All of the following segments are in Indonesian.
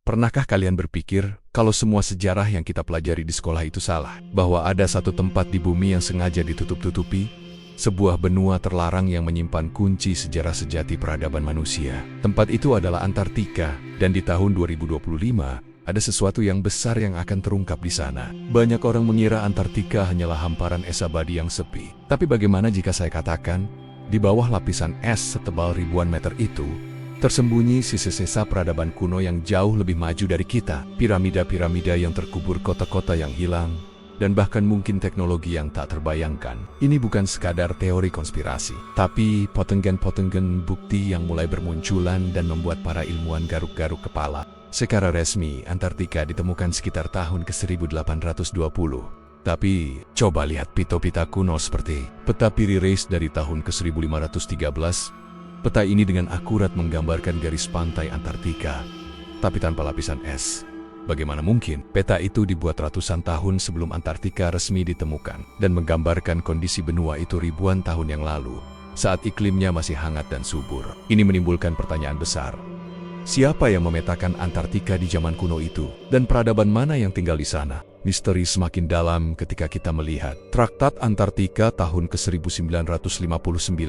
Pernahkah kalian berpikir kalau semua sejarah yang kita pelajari di sekolah itu salah? Bahwa ada satu tempat di bumi yang sengaja ditutup-tutupi? Sebuah benua terlarang yang menyimpan kunci sejarah sejati peradaban manusia. Tempat itu adalah Antartika, dan di tahun 2025, ada sesuatu yang besar yang akan terungkap di sana. Banyak orang mengira Antartika hanyalah hamparan es abadi yang sepi. Tapi bagaimana jika saya katakan, di bawah lapisan es setebal ribuan meter itu, tersembunyi sisa-sisa peradaban kuno yang jauh lebih maju dari kita. Piramida-piramida yang terkubur, kota-kota yang hilang, dan bahkan mungkin teknologi yang tak terbayangkan. Ini bukan sekadar teori konspirasi, tapi potengen-potengen bukti yang mulai bermunculan dan membuat para ilmuwan garuk-garuk kepala. Secara resmi, Antartika ditemukan sekitar tahun ke-1820. Tapi, coba lihat pita-pita kuno seperti peta Piri Reis dari tahun ke-1513. Peta ini dengan akurat menggambarkan garis pantai Antartika, tapi tanpa lapisan es. Bagaimana mungkin peta itu dibuat ratusan tahun sebelum Antartika resmi ditemukan dan menggambarkan kondisi benua itu ribuan tahun yang lalu, saat iklimnya masih hangat dan subur? Ini menimbulkan pertanyaan besar. Siapa yang memetakan Antartika di zaman kuno itu? Dan peradaban mana yang tinggal di sana? Misteri semakin dalam ketika kita melihat Traktat Antartika tahun ke-1959.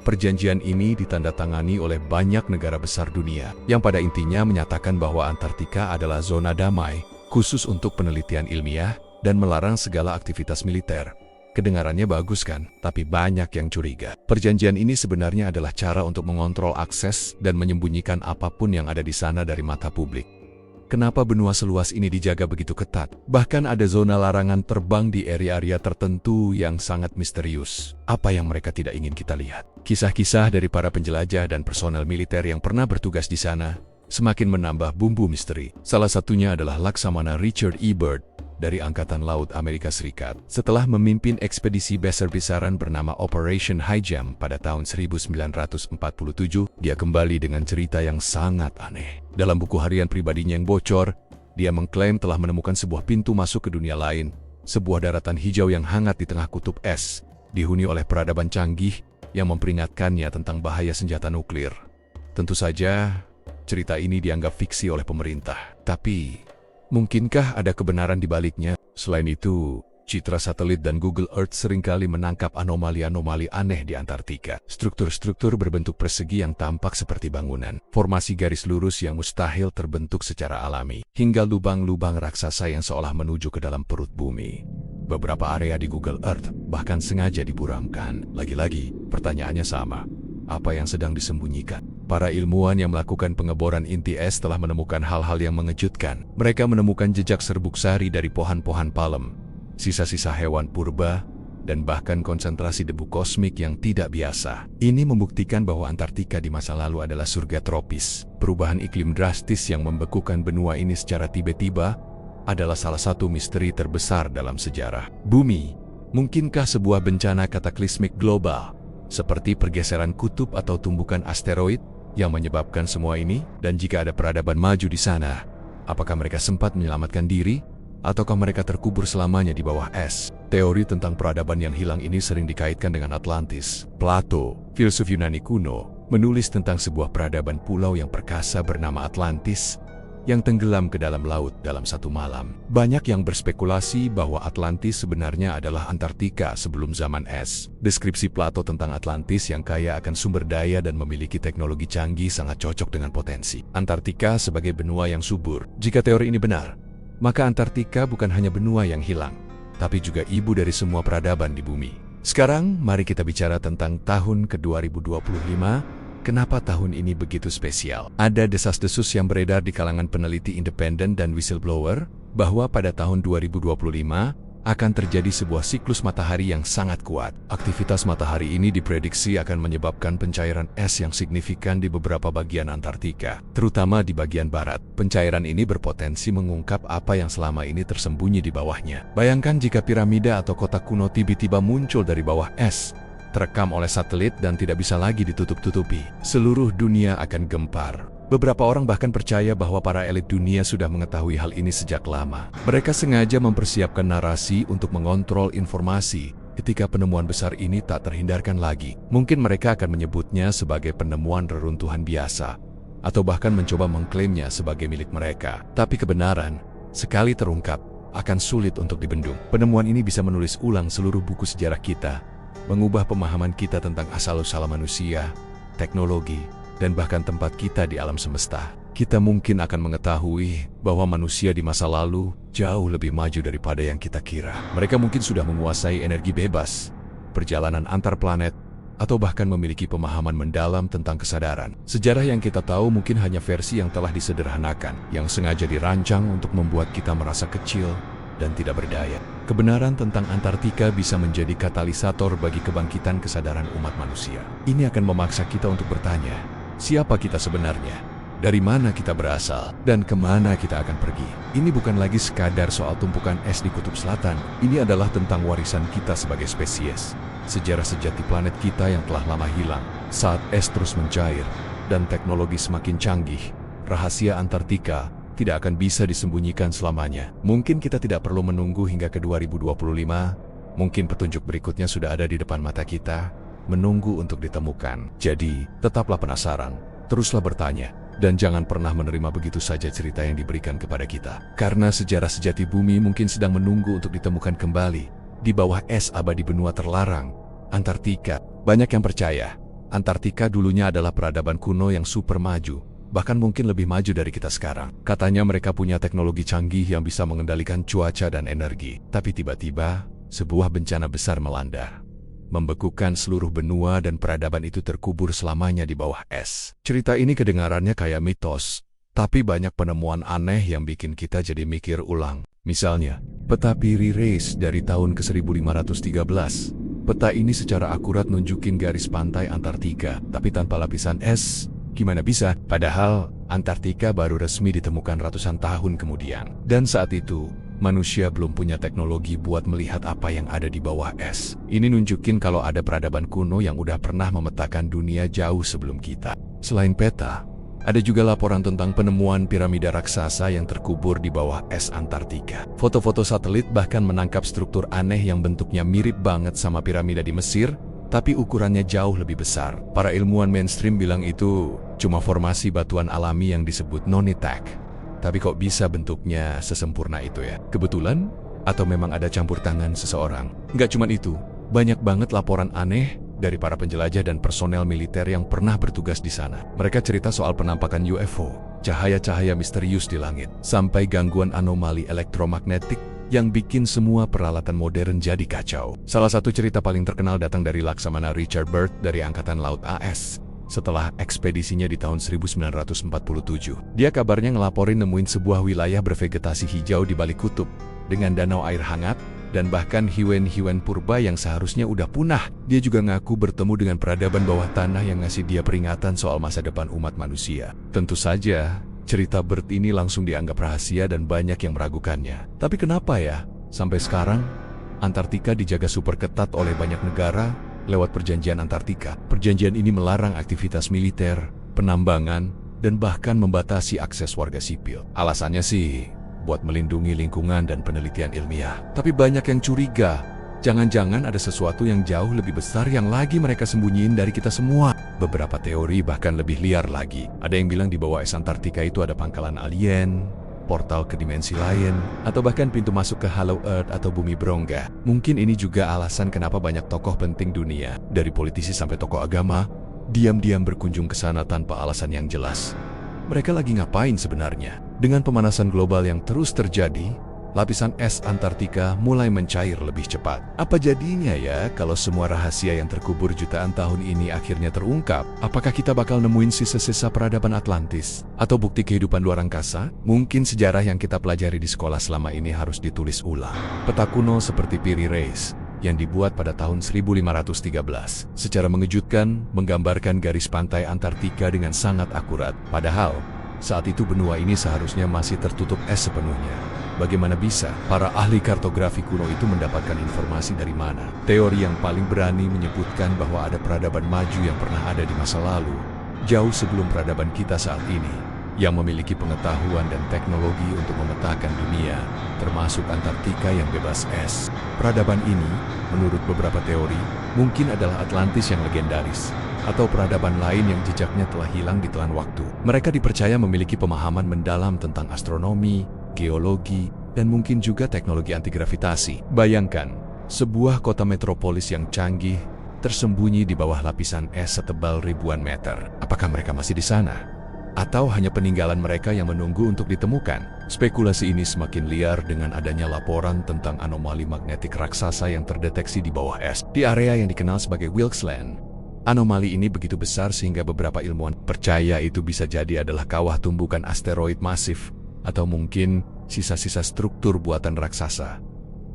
Perjanjian ini ditandatangani oleh banyak negara besar dunia, yang pada intinya menyatakan bahwa Antartika adalah zona damai, khusus untuk penelitian ilmiah, dan melarang segala aktivitas militer. Kedengarannya bagus kan? Tapi banyak yang curiga. Perjanjian ini sebenarnya adalah cara untuk mengontrol akses dan menyembunyikan apapun yang ada di sana dari mata publik. Kenapa benua seluas ini dijaga begitu ketat? Bahkan ada zona larangan terbang di area-area tertentu yang sangat misterius. Apa yang mereka tidak ingin kita lihat? Kisah-kisah dari para penjelajah dan personel militer yang pernah bertugas di sana semakin menambah bumbu misteri. Salah satunya adalah Laksamana Richard E. Byrd dari Angkatan Laut Amerika Serikat. Setelah memimpin ekspedisi besar-besaran bernama Operation Highjam pada tahun 1947, dia kembali dengan cerita yang sangat aneh. Dalam buku harian pribadinya yang bocor, dia mengklaim telah menemukan sebuah pintu masuk ke dunia lain, sebuah daratan hijau yang hangat di tengah kutub es, dihuni oleh peradaban canggih yang memperingatkannya tentang bahaya senjata nuklir. Tentu saja, cerita ini dianggap fiksi oleh pemerintah. Tapi, mungkinkah ada kebenaran di baliknya? Selain itu, citra satelit dan Google Earth seringkali menangkap anomali-anomali aneh di Antartika. Struktur-struktur berbentuk persegi yang tampak seperti bangunan, formasi garis lurus yang mustahil terbentuk secara alami, hingga lubang-lubang raksasa yang seolah menuju ke dalam perut bumi. Beberapa area di Google Earth bahkan sengaja diburamkan. Lagi-lagi, pertanyaannya sama. Apa yang sedang disembunyikan? Para ilmuwan yang melakukan pengeboran inti es telah menemukan hal-hal yang mengejutkan. Mereka menemukan jejak serbuk sari dari pohon-pohon palem, sisa-sisa hewan purba, dan bahkan konsentrasi debu kosmik yang tidak biasa. Ini membuktikan bahwa Antartika di masa lalu adalah surga tropis. Perubahan iklim drastis yang membekukan benua ini secara tiba-tiba adalah salah satu misteri terbesar dalam sejarah bumi. Mungkinkah sebuah bencana kataklismik global, seperti pergeseran kutub atau tumbukan asteroid, yang menyebabkan semua ini? Dan jika ada peradaban maju di sana, apakah mereka sempat menyelamatkan diri? Ataukah mereka terkubur selamanya di bawah es? Teori tentang peradaban yang hilang ini sering dikaitkan dengan Atlantis. Plato, filsuf Yunani kuno, menulis tentang sebuah peradaban pulau yang perkasa bernama Atlantis, yang tenggelam ke dalam laut dalam satu malam. Banyak yang berspekulasi bahwa Atlantis sebenarnya adalah Antartika sebelum zaman es. Deskripsi Plato tentang Atlantis yang kaya akan sumber daya dan memiliki teknologi canggih sangat cocok dengan potensi Antartika sebagai benua yang subur. Jika teori ini benar, maka Antartika bukan hanya benua yang hilang, tapi juga ibu dari semua peradaban di bumi. Sekarang, mari kita bicara tentang tahun ke-2025. Kenapa tahun ini begitu spesial? Ada desas-desus yang beredar di kalangan peneliti independen dan whistleblower bahwa pada tahun 2025 akan terjadi sebuah siklus matahari yang sangat kuat. Aktivitas matahari ini diprediksi akan menyebabkan pencairan es yang signifikan di beberapa bagian Antartika, terutama di bagian barat. Pencairan ini berpotensi mengungkap apa yang selama ini tersembunyi di bawahnya. Bayangkan jika piramida atau kota kuno tiba-tiba muncul dari bawah es, terekam oleh satelit dan tidak bisa lagi ditutup-tutupi. Seluruh dunia akan gempar. Beberapa orang bahkan percaya bahwa para elit dunia sudah mengetahui hal ini sejak lama. Mereka sengaja mempersiapkan narasi untuk mengontrol informasi ketika penemuan besar ini tak terhindarkan lagi. Mungkin mereka akan menyebutnya sebagai penemuan reruntuhan biasa, atau bahkan mencoba mengklaimnya sebagai milik mereka. Tapi kebenaran, sekali terungkap, akan sulit untuk dibendung. Penemuan ini bisa menulis ulang seluruh buku sejarah kita, mengubah pemahaman kita tentang asal-usul manusia, teknologi, dan bahkan tempat kita di alam semesta. Kita mungkin akan mengetahui bahwa manusia di masa lalu jauh lebih maju daripada yang kita kira. Mereka mungkin sudah menguasai energi bebas, perjalanan antar planet, atau bahkan memiliki pemahaman mendalam tentang kesadaran. Sejarah yang kita tahu mungkin hanya versi yang telah disederhanakan, yang sengaja dirancang untuk membuat kita merasa kecil dan tidak berdaya. Kebenaran tentang Antartika bisa menjadi katalisator bagi kebangkitan kesadaran umat manusia. Ini akan memaksa kita untuk bertanya, siapa kita sebenarnya? Dari mana kita berasal? Dan kemana kita akan pergi? Ini bukan lagi sekadar soal tumpukan es di Kutub Selatan. Ini adalah tentang warisan kita sebagai spesies. Sejarah sejati planet kita yang telah lama hilang. Saat es terus mencair dan teknologi semakin canggih, rahasia Antartika tidak akan bisa disembunyikan selamanya. Mungkin kita tidak perlu menunggu hingga ke 2025. Mungkin petunjuk berikutnya sudah ada di depan mata kita, menunggu untuk ditemukan. Jadi, tetaplah penasaran, teruslah bertanya, dan jangan pernah menerima begitu saja cerita yang diberikan kepada kita. Karena sejarah sejati bumi mungkin sedang menunggu untuk ditemukan kembali di bawah es abadi benua terlarang, Antartika. Banyak yang percaya, Antartika dulunya adalah peradaban kuno yang super maju, bahkan mungkin lebih maju dari kita sekarang. Katanya mereka punya teknologi canggih yang bisa mengendalikan cuaca dan energi. Tapi tiba-tiba, sebuah bencana besar melanda, membekukan seluruh benua dan peradaban itu terkubur selamanya di bawah es. Cerita ini kedengarannya kayak mitos, tapi banyak penemuan aneh yang bikin kita jadi mikir ulang. Misalnya, peta Piri Reis dari tahun ke-1513. Peta ini secara akurat nunjukin garis pantai Antartika, tapi tanpa lapisan es. Gimana bisa? Padahal, Antartika baru resmi ditemukan ratusan tahun kemudian. Dan saat itu, manusia belum punya teknologi buat melihat apa yang ada di bawah es. Ini nunjukin kalau ada peradaban kuno yang udah pernah memetakan dunia jauh sebelum kita. Selain peta, ada juga laporan tentang penemuan piramida raksasa yang terkubur di bawah es Antartika. Foto-foto satelit bahkan menangkap struktur aneh yang bentuknya mirip banget sama piramida di Mesir, tapi ukurannya jauh lebih besar. Para ilmuwan mainstream bilang itu cuma formasi batuan alami yang disebut nonitak. Tapi kok bisa bentuknya sesempurna itu ya? Kebetulan? Atau memang ada campur tangan seseorang? Nggak cuma itu, banyak banget laporan aneh dari para penjelajah dan personel militer yang pernah bertugas di sana. Mereka cerita soal penampakan UFO, cahaya-cahaya misterius di langit, sampai gangguan anomali elektromagnetik yang bikin semua peralatan modern jadi kacau. Salah satu cerita paling terkenal datang dari Laksamana Richard Byrd dari Angkatan Laut AS. Setelah ekspedisinya di tahun 1947, dia kabarnya ngelaporin nemuin sebuah wilayah bervegetasi hijau di balik kutub, dengan danau air hangat, dan bahkan hiuen-hiuen purba yang seharusnya udah punah. Dia juga ngaku bertemu dengan peradaban bawah tanah yang ngasih dia peringatan soal masa depan umat manusia. Tentu saja, cerita Byrd ini langsung dianggap rahasia dan banyak yang meragukannya. Tapi kenapa ya, sampai sekarang, Antartika dijaga super ketat oleh banyak negara lewat Perjanjian Antartika. Perjanjian ini melarang aktivitas militer, penambangan, dan bahkan membatasi akses warga sipil. Alasannya sih, buat melindungi lingkungan dan penelitian ilmiah. Tapi banyak yang curiga, jangan-jangan ada sesuatu yang jauh lebih besar yang lagi mereka sembunyiin dari kita semua. Beberapa teori bahkan lebih liar lagi. Ada yang bilang di bawah es Antartika itu ada pangkalan alien, portal ke dimensi lain, atau bahkan pintu masuk ke Hollow Earth atau bumi berongga. Mungkin ini juga alasan kenapa banyak tokoh penting dunia, dari politisi sampai tokoh agama, diam-diam berkunjung ke sana tanpa alasan yang jelas. Mereka lagi ngapain sebenarnya? Dengan pemanasan global yang terus terjadi, lapisan es Antartika mulai mencair lebih cepat. Apa jadinya ya kalau semua rahasia yang terkubur jutaan tahun ini akhirnya terungkap? Apakah kita bakal nemuin sisa-sisa peradaban Atlantis? Atau bukti kehidupan luar angkasa? Mungkin sejarah yang kita pelajari di sekolah selama ini harus ditulis ulang. Peta kuno seperti Piri Reis yang dibuat pada tahun 1513, secara mengejutkan menggambarkan garis pantai Antartika dengan sangat akurat. Padahal, saat itu benua ini seharusnya masih tertutup es sepenuhnya. Bagaimana bisa para ahli kartografi kuno itu mendapatkan informasi dari mana? Teori yang paling berani menyebutkan bahwa ada peradaban maju yang pernah ada di masa lalu, jauh sebelum peradaban kita saat ini, yang memiliki pengetahuan dan teknologi untuk memetakan dunia, termasuk Antartika yang bebas es. Peradaban ini, menurut beberapa teori, mungkin adalah Atlantis yang legendaris, atau peradaban lain yang jejaknya telah hilang di telan waktu. Mereka dipercaya memiliki pemahaman mendalam tentang astronomi, geologi, dan mungkin juga teknologi antigravitasi. Bayangkan, sebuah kota metropolis yang canggih tersembunyi di bawah lapisan es setebal ribuan meter. Apakah mereka masih di sana? Atau hanya peninggalan mereka yang menunggu untuk ditemukan? Spekulasi ini semakin liar dengan adanya laporan tentang anomali magnetik raksasa yang terdeteksi di bawah es di area yang dikenal sebagai Wilkes Land. Anomali ini begitu besar sehingga beberapa ilmuwan percaya itu bisa jadi adalah kawah tumbukan asteroid masif atau mungkin sisa-sisa struktur buatan raksasa.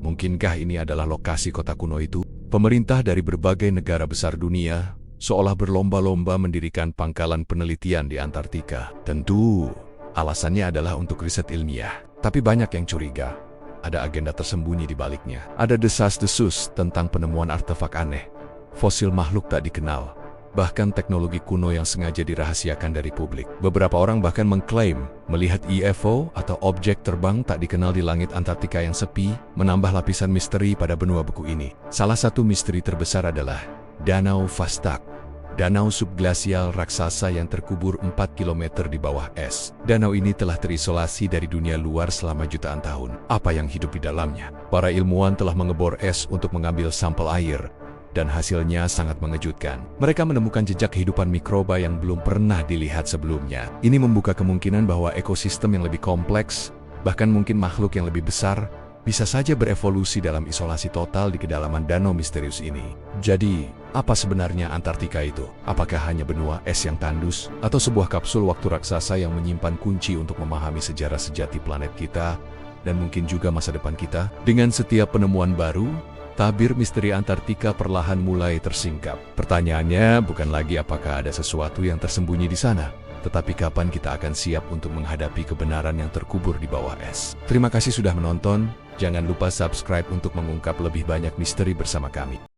Mungkinkah ini adalah lokasi kota kuno itu? Pemerintah dari berbagai negara besar dunia seolah berlomba-lomba mendirikan pangkalan penelitian di Antartika. Tentu, alasannya adalah untuk riset ilmiah. Tapi banyak yang curiga, ada agenda tersembunyi di baliknya. Ada desas-desus tentang penemuan artefak aneh, fosil makhluk tak dikenal, bahkan teknologi kuno yang sengaja dirahasiakan dari publik. Beberapa orang bahkan mengklaim melihat UFO atau objek terbang tak dikenal di langit Antartika yang sepi, menambah lapisan misteri pada benua beku ini. Salah satu misteri terbesar adalah Danau Vostok, danau subglasial raksasa yang terkubur 4 km di bawah es. Danau ini telah terisolasi dari dunia luar selama jutaan tahun. Apa yang hidup di dalamnya? Para ilmuwan telah mengebor es untuk mengambil sampel air, dan hasilnya sangat mengejutkan. Mereka menemukan jejak kehidupan mikroba yang belum pernah dilihat sebelumnya. Ini membuka kemungkinan bahwa ekosistem yang lebih kompleks, bahkan mungkin makhluk yang lebih besar, bisa saja berevolusi dalam isolasi total di kedalaman danau misterius ini. Jadi, apa sebenarnya Antartika itu? Apakah hanya benua es yang tandus, atau sebuah kapsul waktu raksasa yang menyimpan kunci untuk memahami sejarah sejati planet kita, dan mungkin juga masa depan kita? Dengan setiap penemuan baru, tabir misteri Antartika perlahan mulai tersingkap. Pertanyaannya bukan lagi apakah ada sesuatu yang tersembunyi di sana, tetapi kapan kita akan siap untuk menghadapi kebenaran yang terkubur di bawah es. Terima kasih sudah menonton. Jangan lupa subscribe untuk mengungkap lebih banyak misteri bersama kami.